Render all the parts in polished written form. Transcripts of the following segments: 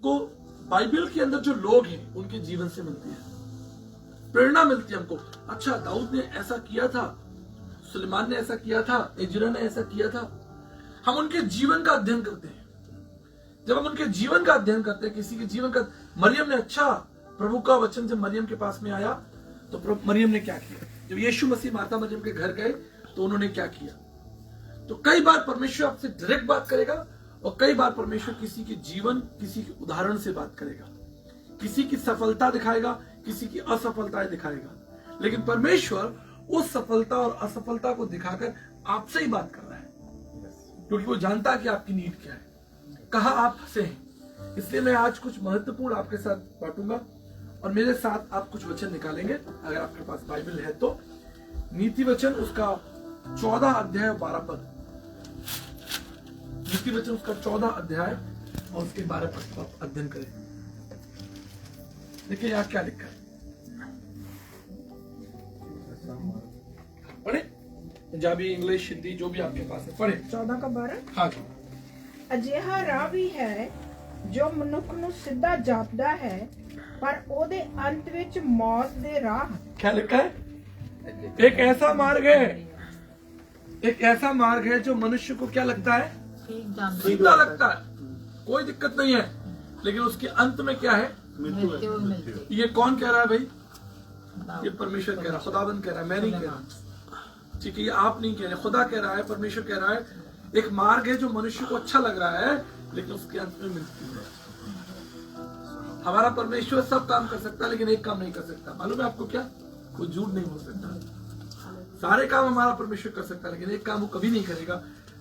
को बाइबल के अंदर जो लोग हैं उनके जीवन से मिलती है, प्रेरणा मिलती है हमको। अच्छा, दाऊद ने ऐसा किया था, सुलेमान ने ऐसा किया था, इजरा ने ऐसा किया था। हम उनके जीवन का अध्ययन करते हैं। जब हम उनके जीवन का अध्ययन करते हैं, किसी के जीवन का, मरियम ने, अच्छा, प्रभु का वचन जब मरियम के पास में आया तो मरियम ने क्या किया? जब यीशु मसीह माता मरियम के घर गए तो उन्होंने क्या किया? तो कई बार परमेश्वर आपसे डायरेक्ट बात करेगा और कई बार परमेश्वर किसी के जीवन, किसी के उदाहरण से बात करेगा, किसी की सफलता दिखाएगा, किसी की असफलताएं दिखाएगा। लेकिन परमेश्वर उस सफलता और असफलता को दिखाकर आपसे ही बात कर रहा है, क्योंकि वो जानता है कि आपकी नीड क्या है, कहां आप फंसे हैं। इसलिए मैं आज कुछ महत्वपूर्ण आपके साथ बांटूंगा और मेरे साथ आप कुछ वचन निकालेंगे। अगर आपके पास बाइबल है तो नीति वचन उसका 14 अध्याय 12 पद, नीति वचन उसका 14 अध्याय और उसके 12 पद आप अध्ययन करें। देखिए यहाँ क्या लिखा है, पढ़े, पंजाबी, इंग्लिश, हिंदी, जो भी आपके पास है पढ़े। 14 का 12। हाँ जी। ਅਜਿਹਾ ਰਾਹ ਵੀ ਹੈ ਜੋ ਮਨੁੱਖ ਨੂੰ ਸਿੱਧਾ ਜਾਪਦਾ ਹੈ ਪਰ ਉਹਦੇ ਅੰਤ ਵਿੱਚ ਮੌਤ ਦੇ ਰਾਹ। क्या लिखा है? एक ऐसा मार्ग है, एक ऐसा मार्ग है जो मनुष्य को क्या लगता है? सीधा लगता है, कोई दिक्कत नहीं है, लेकिन उसके अंत में क्या है? मृत्यु। ये कौन कह रहा है भाई? ये परमेश्वर कह रहा है, खुदाबंद कह रहा है, मैं नहीं कह रहा। ठीक है, ये आप नहीं कह रहे, खुदा कह रहा है, परमेश्वर कह रहा है। एक मार्ग है जो मनुष्य को अच्छा लग रहा है लेकिन उसके अंत में मृत्यु है। हमारा परमेश्वर सब काम कर सकता है लेकिन एक काम नहीं कर सकता, मालूम है आपको क्या? वो झूठ नहीं बोल सकता। सारे काम हमारा परमेश्वर कर सकता है लेकिन एक काम वो कभी नहीं करेगा,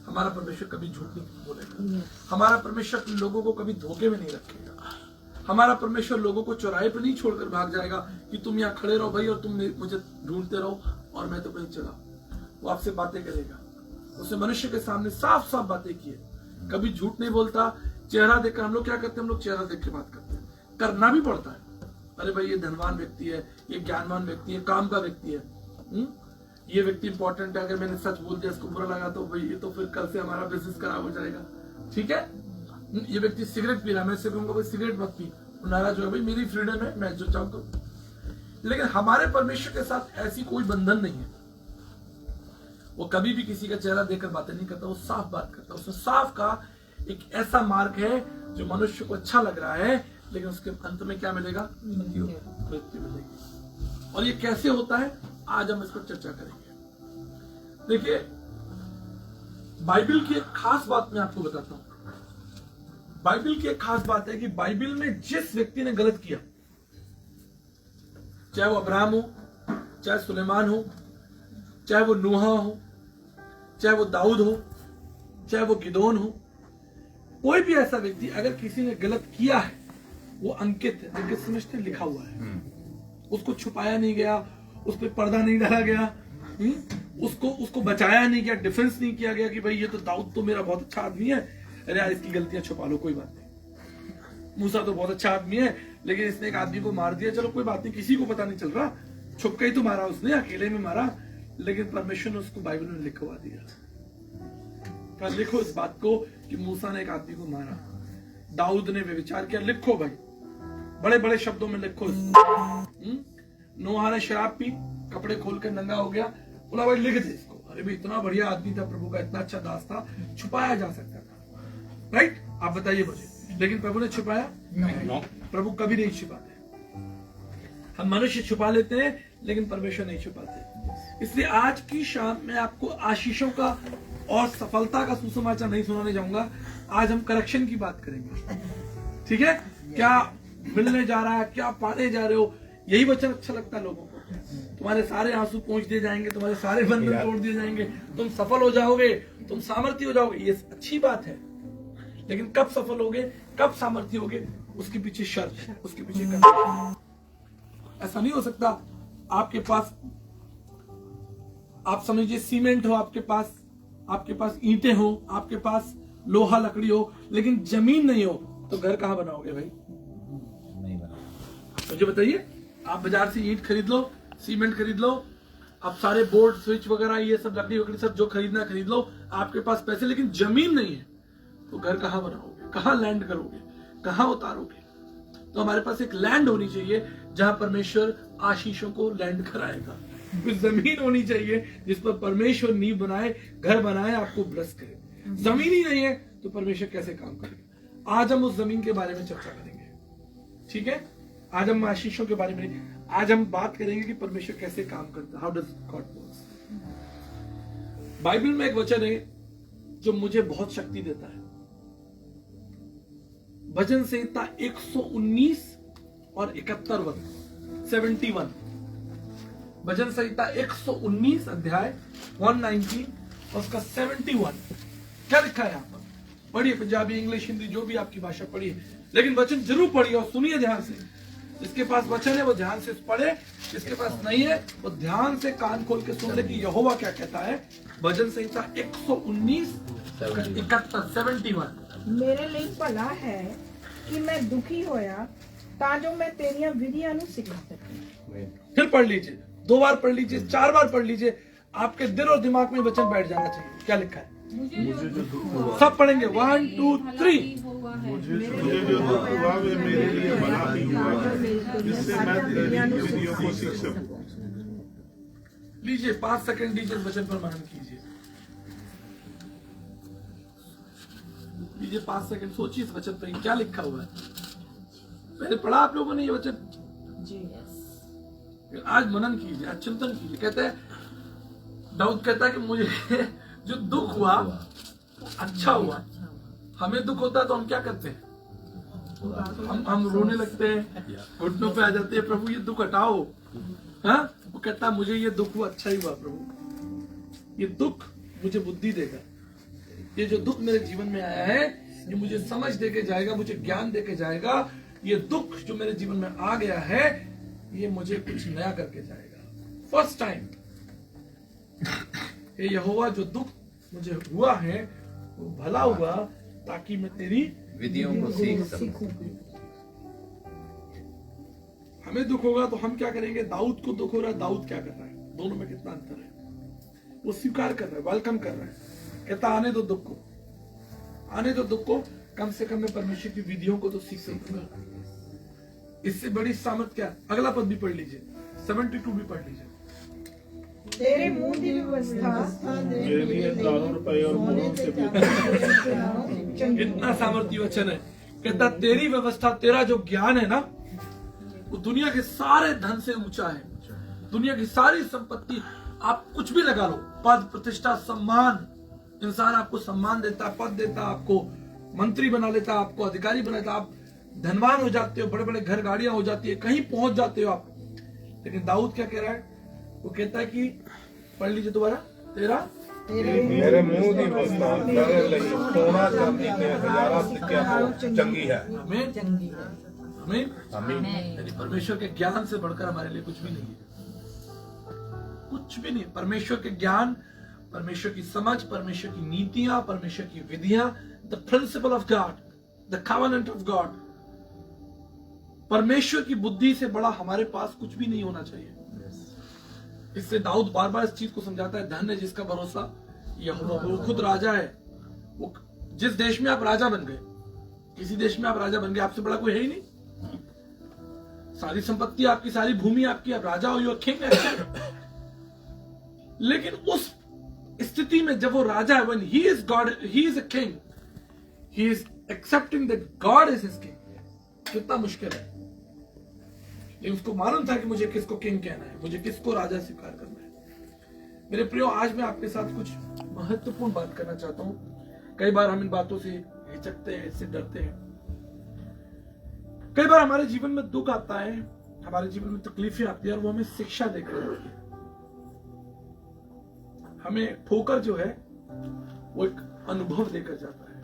हमारा परमेश्वर कभी झूठ नहीं बोलेगा। हमारा परमेश्वर लोगों को कभी धोखे में नहीं रखेगा। हमारा परमेश्वर लोगों को चौराहे पर नहीं छोड़कर भाग जाएगा कि तुम यहाँ खड़े रहो भाई और तुम मुझे ढूंढते रहो और मैं तो कहीं चला। वो आपसे बातें करेगा। उसने मनुष्य के सामने साफ साफ बातें की है, कभी झूठ नहीं बोलता। चेहरा देखकर हम लोग क्या करते हैं? हम लोग चेहरा देख के बात करते हैं, करना भी पड़ता है। अरे भाई ये धनवान व्यक्ति है, ये ज्ञानवान व्यक्ति है, काम का व्यक्ति है, ये व्यक्ति इंपॉर्टेंट है। अगर मैंने सच बोल दिया, इसको बुरा लगा तो भाई ये तो फिर कल से हमारा बिजनेस खराब हो जाएगा। ठीक है, ये व्यक्ति सिगरेट पी रहा है, मैं इससे कहूंगा भाई सिगरेट मत पी, नाराज हो भाई, मेरी फ्रीडम है, मैं जो चाहूँ करूँ। लेकिन हमारे परमेश्वर के साथ ऐसी कोई बंधन नहीं है। वो कभी भी किसी का चेहरा देखकर बातें नहीं करता, वो साफ बात करता है। उसने साफ कहा एक ऐसा मार्ग है जो मनुष्य को अच्छा लग रहा है लेकिन उसके अंत में क्या मिलेगा? मृत्यु मिलेगी। और ये कैसे होता है आज हम इस पर चर्चा करेंगे। देखिए, बाइबल की एक खास बात मैं आपको बताता हूं। बाइबल की एक खास बात है कि बाइबल में जिस व्यक्ति ने गलत किया, चाहे वो अब्राहम हो, चाहे सुलेमान हो, चाहे वो नूहा हो, चाहे वो दाऊद हो, चाहे वो गिदोन हो, कोई भी ऐसा व्यक्ति अगर किसी ने गलत किया है वो अंकित है, अंकित समझते, लिखा हुआ है। उसको छुपाया नहीं गया, उस पर पर्दा नहीं डाला गया, उसको बचाया नहीं गया, डिफेंस नहीं किया गया कि भाई ये तो दाऊद तो मेरा बहुत अच्छा आदमी है, अरे यार इसकी गलतियां छुपा लो, कोई बात नहीं। मूसा तो बहुत अच्छा आदमी है लेकिन इसने एक आदमी को मार दिया, चलो कोई बात नहीं, किसी को पता नहीं चल रहा, छुप के ही तो मारा उसने, अकेले में मारा। लेकिन परमेश्वर ने उसको बाइबल में लिखवा दिया। लिखो इस बात को कि मूसा ने एक आदमी को मारा, दाऊद ने व्यभिचार किया, लिखो भाई, बड़े बड़े शब्दों में लिखो। नोहा ने शराब पी, कपड़े खोलकर नंगा हो गया, बोला भाई लिख दे इसको। अरे भाई इतना बढ़िया आदमी था, प्रभु का इतना अच्छा दास था, छुपाया जा सकता था, राइट? आप बताइए मुझे, लेकिन प्रभु ने छुपाया नहीं। प्रभु कभी नहीं छुपाते। हम मनुष्य छुपा लेते हैं लेकिन परमेश्वर नहीं छुपाते। इसलिए आज की शाम मैं आपको आशीषों का और सफलता का सुसमाचार नहीं सुनाने जाऊंगा। आज हम करेक्शन की बात करेंगे। ठीक है, क्या मिलने जा रहा है, क्या पाने जा रहे हो, यही वचन अच्छा लगता है लोगों को। तुम्हारे सारे आंसू पहुंच दिए जाएंगे, तुम्हारे सारे बंधन तोड़ दिए जाएंगे, तुम सफल हो जाओगे, तुम सामर्थ्य हो जाओगे, ये अच्छी बात है। लेकिन कब सफल होगे, कब सामर्थ्य होगे, उसके पीछे शर्त, उसके पीछे कंडीशन। ऐसा नहीं हो सकता आपके पास, आप समझिए सीमेंट हो आपके पास ईंटें हो, आपके पास लोहा लकड़ी हो, लेकिन जमीन नहीं हो तो घर कहां बनाओगे भाई? नहीं बना। मुझे बताइए, आप बाजार से ईंट खरीद लो, सीमेंट खरीद लो, आप सारे बोर्ड स्विच वगैरह ये सब लकड़ी वकड़ी सब जो खरीदना खरीद लो, आपके पास पैसे लेकिन जमीन नहीं है तो घर कहां बनाओगे, कहां लैंड करोगे? कहां उतारोगे? तो हमारे पास एक लैंड होनी चाहिए जहां परमेश्वर आशीषों को लैंड कराएगा। कुछ जमीन होनी चाहिए जिस पर परमेश्वर नींव बनाए, घर बनाए, आपको ब्लेस करे। जमीन ही नहीं है तो परमेश्वर कैसे काम करेगा? आज हम उस जमीन के बारे में चर्चा करेंगे, ठीक है? आज हम आशीषों के बारे में, आज हम बात करेंगे कि परमेश्वर कैसे काम करता है, how does God works. Bible में एक वचन है जो मुझे बहुत शक्ति देता है। भजन संहिता 119 और 71 71। भजन संहिता 119 अध्याय 119 और उसका 71। क्या लिखा है यहाँ पर? पढ़िए, पंजाबी, इंग्लिश, हिंदी, जो भी आपकी भाषा पढ़िए, लेकिन वचन जरूर पढ़िए और सुनिए ध्यान से। जिसके पास वचन है वो ध्यान से पढ़े, जिसके पास नहीं है वो ध्यान से कान खोल के सुन ले कि यहोवा क्या कहता है। भजन संहिता 119 71 71। मेरे लिए भला है कि मैं दुखी होया ਤਾਂ ਜੋ मैं तेरियां विधियां ਨੂੰ सिखा सकूं। फिर पढ़ लीजिए, 2 बार पढ़ लीजिए, 4 बार पढ़ लीजिए, आपके दिल और दिमाग में वचन बैठ जाना चाहिए। क्या लिखा है? मुझे जो दुख हुआ, सब पढ़ेंगे, 1 2 3। मुझे जो दुख हुआ वे मेरे लिए भला ही हुआ है, जिससे मैं तेरी विधियों को सीख सकूं। लीजिए 5 सेकंड लीजिए, वचन पर मनन कीजिए। लीजिए 5 सेकंड, सोचिए इस वचन पर क्या लिखा हुआ है। पहले पढ़ा आप लोगों ने ये वचन जी। आज मनन कीजिए, आज चिंतन कीजिए। कहते हैं, दाऊद कहता है कि मुझे जो दुख हुआ वो अच्छा हुआ। हमें दुख होता है तो हम क्या करते हैं? हम रोने लगते हैं, घुटनों पे आ जाते हैं, प्रभु ये दुख हटाओ। हाँ, वो कहता है मुझे ये दुख हुआ अच्छा ही हुआ प्रभु, ये दुख मुझे बुद्धि देगा। ये जो दुख मेरे जीवन में आया है ये मुझे समझ देके जाएगा, मुझे ज्ञान देके जाएगा। ये दुख जो मेरे जीवन में आ गया है ये मुझे कुछ नया करके जाएगा। फर्स्ट टाइम ये यहोवा जो दुख मुझे हुआ है वो भला हुआ ताकि मैं तेरी विधियों को सीख सकूं। हमें दुख होगा तो हम क्या करेंगे? दाऊद को दुख हो रहा है, दाऊद क्या कर रहा है? दोनों में कितना अंतर है? वो स्वीकार कर रहा है, वेलकम कर रहा है, कहता आने दो दुख को, आने दो दुख को, कम से कम मैं परमेश्वर की विधियों को तो सीख सकूंगा। इससे बड़ी सामर्थ क्या? अगला पद भी पढ़ लीजिए, 72 भी पढ़ लीजिए। तेरे मुंह की व्यवस्था मेरे लिए ₹1000 और मोहरों से बेहतर। इतना सामर्थ्य वचन है। कहता तेरी व्यवस्था, तेरा जो ज्ञान है ना वो दुनिया के सारे धन से ऊंचा है। दुनिया की सारी संपत्ति, आप कुछ भी लगा लो, पद, प्रतिष्ठा, सम्मान, इंसान आपको सम्मान देता, पद देता, आपको मंत्री बना लेता, आपको अधिकारी बना लेता, आप धनवान हो जाते हो, बड़े बड़े घर गाड़ियां हो जाती है, कहीं पहुंच जाते हो आप। लेकिन दाऊद क्या कह रहा है? वो कहता है कि, पढ़ लीजिए दोबारा, तेरा मेरे मुंह की वस्ता मेरे लिए सोना चांदी के हजारों सिक्के तो चंगी है। हमें चंगी है। हमें यानी परमेश्वर के ज्ञान से बढ़कर हमारे लिए कुछ भी नहीं है, कुछ भी नहीं। परमेश्वर के ज्ञान, परमेश्वर की समझ, परमेश्वर की नीतियां, परमेश्वर की विधियां, the principle of God, the covenant of God, परमेश्वर की बुद्धि से बड़ा हमारे पास कुछ भी नहीं होना चाहिए। इससे दाऊद बार बार इस चीज को समझाता है, धन्य है जिसका भरोसा यहोवा, वो खुद राजा है। वो जिस देश में आप राजा बन गए, किसी देश में आप राजा बन गए, आपसे बड़ा कोई है ही नहीं। सारी संपत्ति आपकी, सारी भूमि आपकी, आप राजा हो, यू आर किंग। लेकिन उस स्थिति में जब वो राजा है, when he is God, he is a king, he is accepting that God is his king, कितना मुश्किल है। लेकिन उसको मालूम था कि मुझे किसको किंग कहना है, मुझे किसको राजा स्वीकार करना है। मेरे प्रियो, आज मैं आपके साथ कुछ महत्वपूर्ण बात करना चाहता हूं। कई बार हम इन बातों से हिचकते हैं, इससे डरते हैं। कई बार हमारे जीवन में दुख आता है, हमारे जीवन में तकलीफें आती है और वो हमें शिक्षा देकर जाती है। हमें ठोकर जो है वो एक अनुभव देकर जाता है,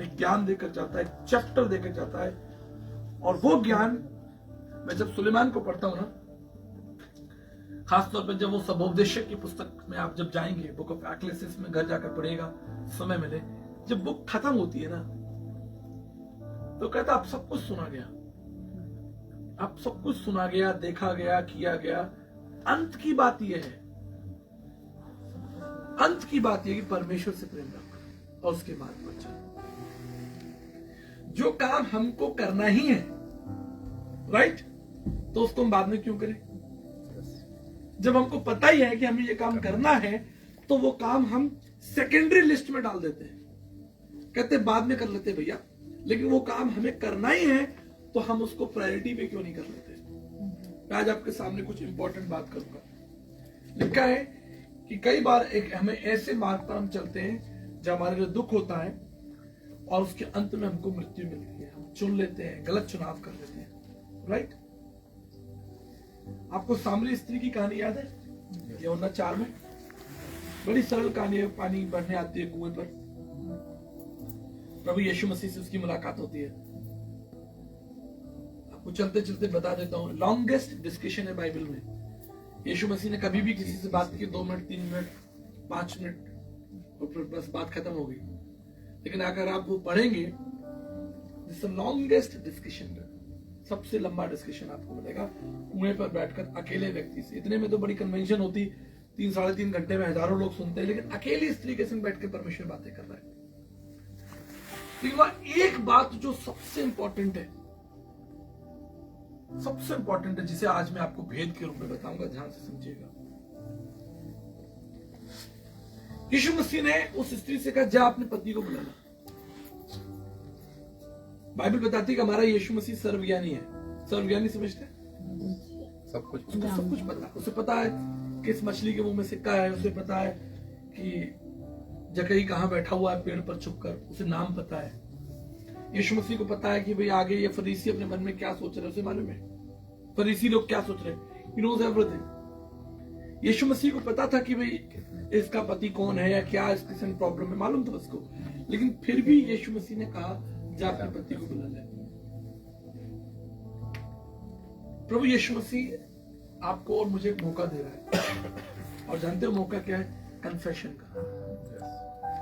एक ज्ञान देकर जाता है, एक चैप्टर देकर जाता है। और वो ज्ञान मैं जब सुलेमान को पढ़ता हूं ना, खासतौर पर जब वो सबोपदेशक की पुस्तक में आप जब जाएंगे, बुक ऑफ एक्लेसिस में घर जाकर पढ़ेगा, समय मिले, जब बुक खत्म होती है ना तो कहता आप सब कुछ सुना गया, आप सब कुछ सुना गया, देखा गया, किया गया। अंत की बात यह है, अंत की बात यह कि परमेश्वर से प्रेम रखो और उसके बाद पर चलो। जो काम हमको करना ही है, राइट, तो उसको हम बाद में क्यों करें? जब हमको पता ही है कि हमें ये काम करना है, तो वो काम हम सेकेंडरी लिस्ट में डाल देते हैं, कहते हैं बाद में कर लेते भैया, लेकिन वो काम हमें करना ही है तो हम उसको प्रायोरिटी पे क्यों नहीं कर लेते? मैं आज आपके सामने कुछ इंपॉर्टेंट बात करूंगा। लिखा है कि कई बार हमें ऐसे मार्ग पर हम चलते हैं जब हमारे लिए दुख होता है और उसके अंत में हमको मृत्यु मिलती है, हम चुन लेते हैं, गलत चुनाव कर लेते हैं, राइट। आपको सामरी स्त्री की कहानी याद है? यूहन्ना 4 में बड़ी सरल कहानी है। पानी भरने आती है कुएं पर, प्रभु यीशु मसीह से उसकी मुलाकात होती है। आपको चलते चलते बता देता हूं, लॉन्गेस्ट डिस्कशन है बाइबल में। यीशु मसीह ने कभी भी किसी से बात की 2 मिनट, 3 मिनट, 5 मिनट और फिर बस बात खत्म हो गई। लेकिन अगर आप वो पढ़ेंगे, दिस लॉन्गेस्ट डिस्कशन, सबसे लंबा डिस्कशन आपको मिलेगा कुएं पर बैठकर अकेले व्यक्ति से। इतने में तो बड़ी कन्वेंशन होती, 3-3.5 घंटे में हजारों लोग सुनते हैं, लेकिन अकेली स्त्री के संग बैठ के परमेश्वर बातें कर रहा है। लेकिन एक बात जो सबसे इंपॉर्टेंट है, सबसे इंपॉर्टेंट है, जिसे आज मैं आपको भेद के रूप में बताऊंगा, ध्यान से समझिएगा। यीशु मसीह ने उस स्त्री से कहा, जा अपने पति को बुला ला। बाइबल बताती है कि हमारा यीशु मसीह सर्वज्ञानी है। सर्वज्ञानी समझते हैं? सब कुछ उसको सब कुछ पता है। उसे पता है किस मछली के मुंह में सिक्का है, उसे पता है कि जकई कहां बैठा हुआ है पेड़ पर छुपकर, उसे नाम पता है। यीशु मसीह को पता है कि भाई आगे ये फरीसी अपने मन में क्या सोच रहे हैं, उसे मालूम है फरीसी लोग क्या सोच रहे हैं। He knows everything. यीशु मसीह को पता था कि भाई इसका पति कौन है या क्या इसके संग प्रॉब्लम है, मालूम था उसको। लेकिन फिर भी यीशु मसीह ने कहा, जा अपने पति को बुला ले। प्रभु यीशु मसीह आपको और मुझे एक मौका दे रहा है, और जानते हो मौका क्या है? कन्फेशन का।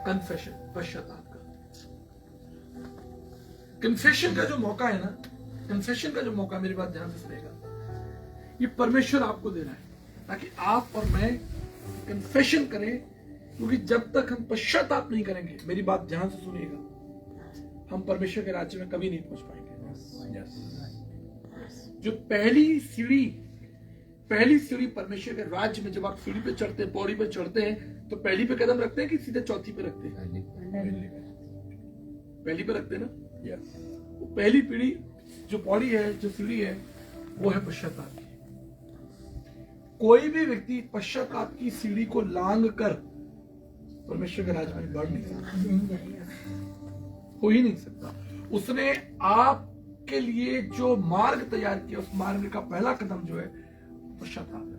कन्फेशन, पश्चाताप का। कन्फेशन का जो मौका है ना, कन्फेशन का जो मौका, मेरी बात ध्यान से सुनिएगा, ये परमेश्वर आपको दे रहा है ताकि आप और मैं कन्फेशन करें। क्योंकि जब तक हम पश्चाताप नहीं करेंगे, मेरी बात ध्यान से सुनिएगा, हम परमेश्वर के राज्य में कभी नहीं पहुंच पाएंगे। जो पहली सीढ़ी परमेश्वर के राज्य में, जब आप सीढ़ी पे चढ़ते हैं, पौड़ी पे चढ़ते हैं, तो पहली पे कदम रखते हैं कि सीधे चौथी पे रखते हैं? पहली पे रखते हैं ना। वो पहली पीढ़ी जो पौड़ी है, जो सीढ़ी है, वो है पश्चाताप की। कोई भी व्यक्ति पश्चाताप की सीढ़ी को लांग कर परमेश्वर के राज्य में बढ़ नहीं सकता, हो ही नहीं सकता। उसने आपके लिए जो मार्ग तैयार किया, उस मार्ग का पहला कदम जो है पश्चाताप है।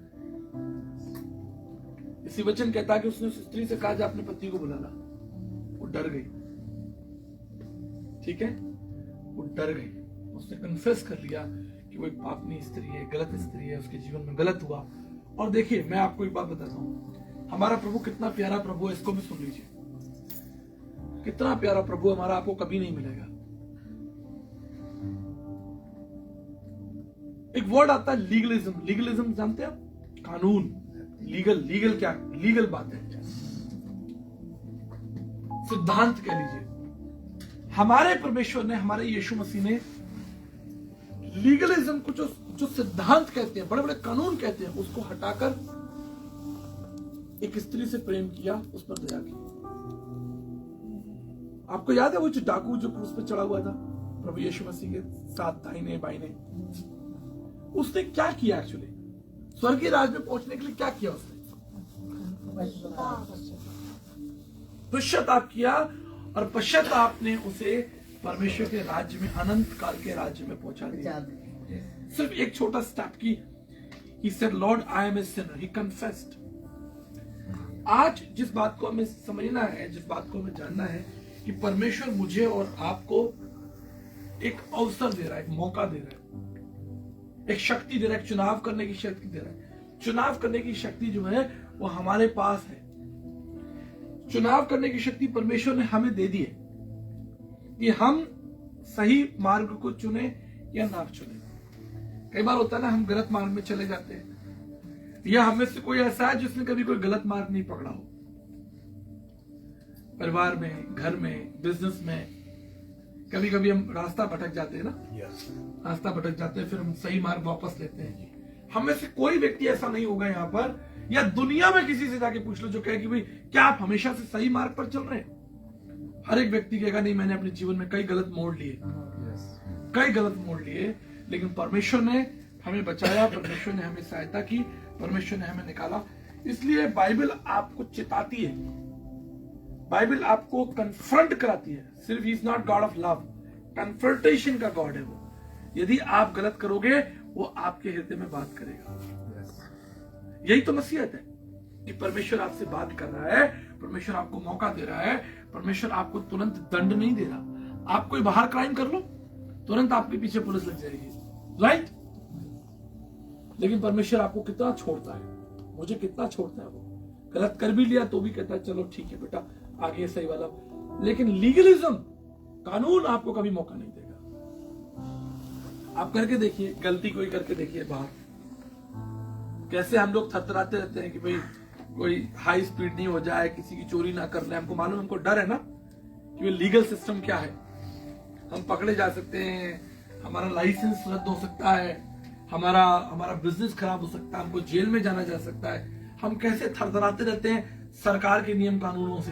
इसी वचन कहता है कि उसने उस स्त्री से कहा, जा अपने पति को बुला ला। वो डर गई, ठीक है, वो डर गई। उसने कन्फेस कर लिया कि वो एक पापनी स्त्री है, गलत स्त्री है, उसके जीवन में गलत हुआ। और देखिए, मैं आपको एक बात बताता हूं, हमारा प्रभु कितना प्यारा प्रभु है, इसको भी सुन लीजिए। कितना प्यारा प्रभु हमारा, आपको कभी नहीं मिलेगा। एक वर्ड आता है लीगलिज्म। लीगलिज्म जानते हैं आप? कानून। लीगल क्या? लीगल बात है, सिद्धांत कह लीजिए। हमारे परमेश्वर ने, हमारे यीशु मसीह ने लीगलिज्म को, जो सिद्धांत कहते हैं, बड़े बड़े कानून कहते हैं, उसको हटाकर एक स्त्री से प्रेम किया, उस पर दया की। आपको याद है वो जो डाकू जो क्रूस पे चढ़ा हुआ था प्रभु यीशु मसीह के साथ, दाहिने बाइने, उसने क्या किया? एक्चुअली स्वर्गीय राज में पहुंचने के लिए क्या किया उसने? पश्चाताप किया, और पश्चाताप ने उसे परमेश्वर के राज्य में, अनंत काल के राज्य में पहुंचा दिया। सिर्फ एक छोटा स्टेप की। He said, Lord, I am a sinner. He confessed. आज जिस बात को हमें समझना है, जिस बात को हमें जानना है कि परमेश्वर मुझे और आपको एक अवसर दे रहा है, एक मौका दे रहा है, एक शक्ति दे रहा है, चुनाव करने की शक्ति दे रहा है। चुनाव करने की शक्ति जो है वो हमारे पास है। चुनाव करने की शक्ति परमेश्वर ने हमें दे दी है कि हम सही मार्ग को चुने या ना चुने। कई बार होता है ना, हम गलत मार्ग में चले जाते हैं, या हमें से कोई ऐसा है जिसने कभी कोई गलत मार्ग नहीं पकड़ा हो, परिवार में, घर में, बिजनेस में, कभी कभी हम रास्ता भटक जाते हैं ना, रास्ता भटक जाते हैं, फिर हम सही मार्ग वापस लेते हैं। हम में से कोई व्यक्ति ऐसा नहीं होगा यहाँ पर, या दुनिया में किसी से जाके पूछ लो जो कहे कि भाई क्या आप हमेशा से सही मार्ग पर चल रहे हैं। हर एक व्यक्ति कहेगा नहीं, मैंने अपने जीवन में कई गलत मोड़ लिए, कई गलत मोड़ लिए, लेकिन परमेश्वर ने हमें बचाया, परमेश्वर ने हमें सहायता की, परमेश्वर ने हमें निकाला। इसलिए बाइबल आपको चिताती है, बाइबल आपको कन्फ्रंट कराती है। सिर्फ he is not God of love, confrontation का गॉड है वो। यदि आप गलत करोगे वो आपके हृदय में बात करेगा। यही तो नसीहत है कि परमेश्वर आपसे बात कर रहा है, परमेश्वर आपको मौका दे रहा है, परमेश्वर आपको तुरंत दंड नहीं दे रहा। आप कोई बाहर क्राइम कर लो, तुरंत आपके पीछे पुलिस लग जाएगी, राइट? लेकिन परमेश्वर आपको कितना छोड़ता है, मुझे कितना छोड़ता है। वो गलत कर भी लिया तो भी कहता है चलो ठीक है बेटा, आगे सही वाला। लेकिन लीगलिज्म, कानून आपको कभी मौका नहीं देगा। आप करके देखिए, गलती कोई करके देखिए बाहर, कैसे हम लोग थरथराते रहते हैं कि भाई कोई हाई स्पीड नहीं हो जाए, किसी की चोरी ना कर ले। हमको मालूम, हमको डर है ना कि ये लीगल सिस्टम क्या है, हम पकड़े जा सकते हैं, हमारा लाइसेंस रद्द हो सकता है, हमारा बिजनेस खराब हो सकता है, हमको जेल में जाना जा सकता है। हम कैसे थरथराते रहते हैं सरकार के नियम कानूनों से,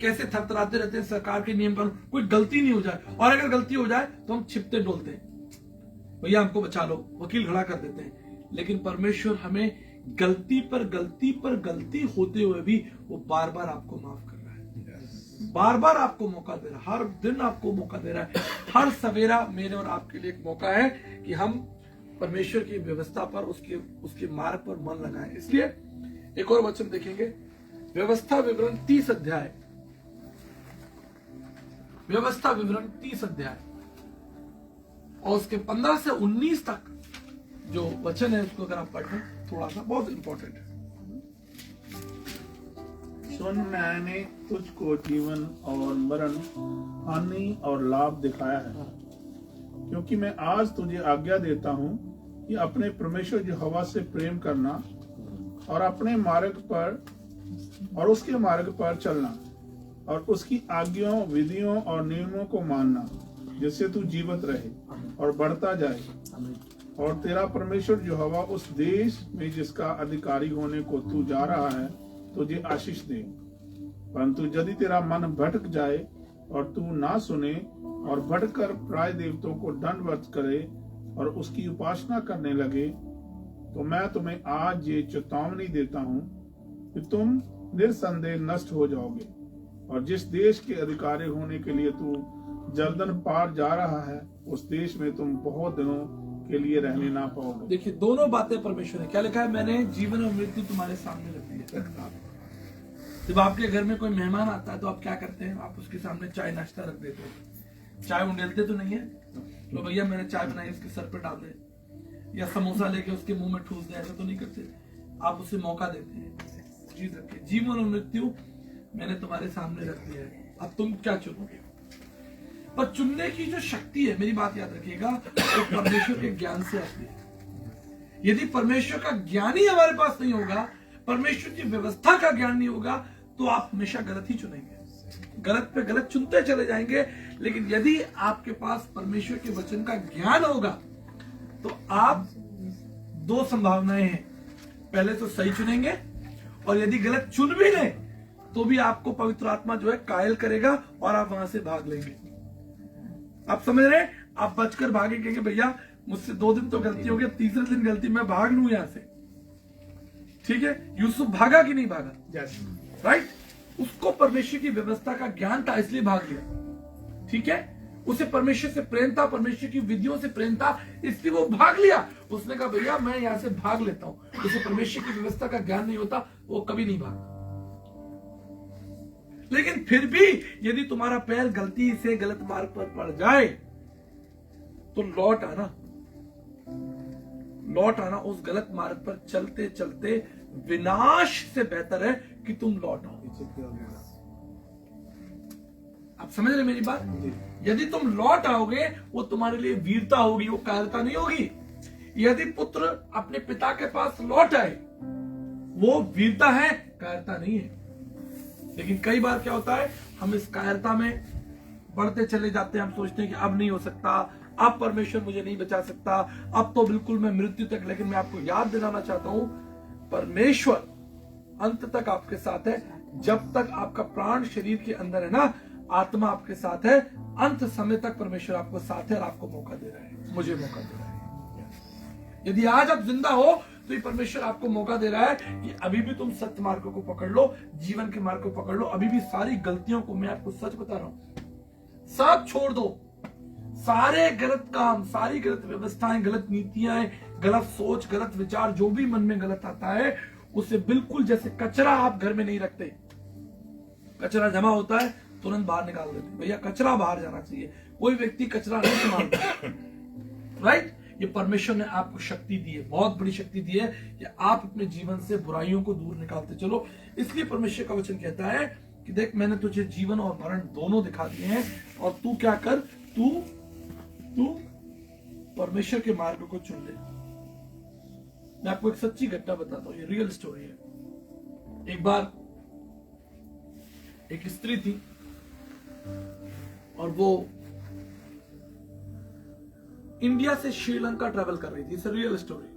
कैसे थरथराते रहते हैं सरकार के नियम कानून। कोई गलती नहीं हो जाए, और अगर गलती हो जाए तो हम छिपते डोलते हैं, भैया हमको बचा लो, वकील खड़ा कर देते हैं। लेकिन परमेश्वर हमें गलती पर गलती पर गलती होते हुए भी वो बार बार आपको माफ कर रहा है, बार बार आपको मौका दे रहा है, हर दिन आपको मौका दे रहा है। हर सवेरा मेरे और आपके लिए एक मौका है कि हम परमेश्वर की व्यवस्था पर, उसके मार्ग पर मन लगाएं। इसलिए एक और वचन देखेंगे, व्यवस्था विवरण 30 अध्याय, व्यवस्था विवरण 30 अध्याय और उसके 15 से 19 तक जो वचन है उसको अगर आप पढ़ें, थोड़ा सा बहुत इंपॉर्टेंट है। सुन, मैंने तुझको जीवन और मरण, हानि और लाभ दिखाया है, क्योंकि मैं आज तुझे आज्ञा देता हूँ कि अपने परमेश्वर यहोवा से प्रेम करना और अपने मार्ग पर और उसके मार्ग पर चलना और उसकी आज्ञाओं, विधियों और नियमों को मानना, जिससे तू जीवित रहे और बढ़ता जाए, और तेरा परमेश्वर यहोवा उस देश में जिसका अधिकारी होने को तू जा रहा है तुझे आशीष दे। परंतु यदि तेरा मन भटक जाए और तू ना सुने और भटकर प्राय देवताओं को दंडवत करे और उसकी उपासना करने लगे, तो मैं तुम्हें आज ये चेतावनी देता हूँ कि तुम निर्संदेह नष्ट हो जाओगे, और जिस देश के अधिकारी होने के लिए तू जर्दन पार जा रहा है उस देश में तुम बहुत दिनों के लिए रहने ना पाओगे। देखिए, दोनों बातें परमेश्वर ने क्या लिखा है, मैंने जीवन और मृत्यु तुम्हारे सामने रख दी है। जब आपके घर में कोई मेहमान आता है तो आप क्या करते हैं, आप उसके सामने चाय नाश्ता रख देते हैं। चाय उंडेलते तो नहीं है, लो भैया मैंने चाय बनाई, उसके सर पे डाल दे, या समोसा लेके उसके मुंह में ठूस दे, ऐसा तो नहीं करते। आप उसे मौका देते हैं, चीज रखिए, जीवन और मृत्यु मैंने तुम्हारे सामने रख दिया है, अब तुम क्या चुनोगे। पर चुनने की जो शक्ति है, मेरी बात याद रखिएगा, वो परमेश्वर के ज्ञान से आती है। यदि परमेश्वर का ज्ञान ही हमारे पास नहीं होगा, परमेश्वर की व्यवस्था का ज्ञान नहीं होगा, तो आप हमेशा गलत ही चुनेंगे, गलत पे गलत चुनते चले जाएंगे। लेकिन यदि आपके पास परमेश्वर के वचन का ज्ञान होगा तो आप दो संभावनाएं हैं, पहले तो सही चुनेंगे, और यदि गलत चुन भी लें तो भी आपको पवित्र आत्मा जो है कायल करेगा और आप वहां से भाग लेंगे। आप समझ रहे हैं, आप बचकर भागे, कहेंगे भैया मुझसे 2 दिन तो गलती हो गई, तीसरे दिन गलती, मैं भाग लूं यहां से। ठीक है, यूसुफ भागा कि नहीं भागा, राइट? उसको परमेश्वर की व्यवस्था का ज्ञान था, इसलिए भाग लिया। ठीक है, उसे परमेश्वर से प्रेम था, परमेश्वर की विधियों से प्रेम था, इसलिए वो भाग लिया। उसने कहा भैया मैं यहां से भाग लेता हूं। उसे परमेश्वर की व्यवस्था का ज्ञान नहीं होता, वो कभी नहीं भागता। लेकिन फिर भी यदि तुम्हारा पैर गलती से गलत मार्ग पर पड़ जाए तो लौट आना उस गलत मार्ग पर चलते चलते विनाश से बेहतर है कि तुम लौट आओ। आप समझ रहे मेरी बात? यदि तुम लौट आओगे वो तुम्हारे लिए वीरता होगी, वो कायरता नहीं होगी। यदि पुत्र अपने पिता के पास लौट आए वो वीरता है, कायरता नहीं है। लेकिन कई बार क्या होता है, हम इस कायरता में बढ़ते चले जाते हैं, हम सोचते हैं कि अब नहीं हो सकता, अब परमेश्वर मुझे नहीं बचा सकता, अब तो बिल्कुल मैं मृत्यु तक। लेकिन मैं आपको याद दिलाना चाहता हूं, परमेश्वर अंत तक आपके साथ है। जब तक आपका प्राण शरीर के अंदर है ना, आत्मा आपके साथ है। अंत समय तक परमेश्वर आपको साथ है और आपको मौका दे रहा है, मुझे मौका दे रहा है। यदि आज आप जिंदा हो तो ये परमेश्वर आपको मौका दे रहा है कि अभी भी तुम सत्य मार्ग को पकड़ लो, जीवन के मार्ग को पकड़ लो। अभी भी सारी गलतियों को, मैं आपको सच बता रहा हूं, सब छोड़ दो। सारे गलत काम, सारी गलत व्यवस्थाएं, गलत नीतियां, गलत सोच, गलत विचार, जो भी मन में गलत आता है, उसे बिल्कुल जैसे कचरा आप घर में नहीं रखते, कचरा जमा होता है तुरंत बाहर निकाल देते। भैया कचरा बाहर जाना चाहिए, कोई व्यक्ति कचरा नहीं संभालता। राइट? ये परमेश्वर ने आपको शक्ति दी है, बहुत बड़ी शक्ति दी है कि आप अपने जीवन से बुराइयों को दूर निकालते चलो। इसलिए परमेश्वर का वचन कहता है कि देख, मैंने तुझे जीवन और मरण दोनों दिखा दिए हैं, और तू क्या कर, तू परमेश्वर के मार्ग को चुन ले। मैं आपको एक सच्ची घटना बताता हूं, ये रियल स्टोरी है। एक बार एक स्त्री थी और वो इंडिया से श्रीलंका ट्रैवल कर रही थी। It's a real story.